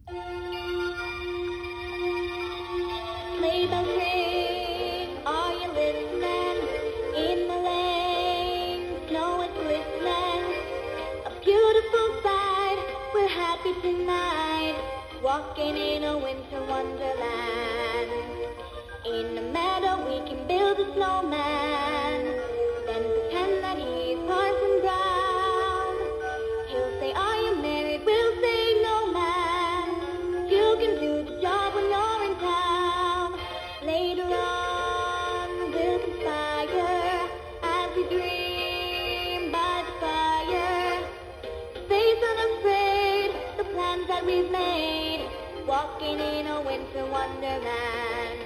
Sleigh bells ring, are you listening? In the lane, snow is glistening. A beautiful sight, we're happy tonight, walking in a winter wonderland. In the meadow we can build a snowman, then pretend that he's Parson Brown. He'll say, are you married? We'll say, no, man. You can do the job when you're in town. Later on we'll conspire as we dream by the fire. Face unafraid, the plans that we've made, walking in a winter wonderland.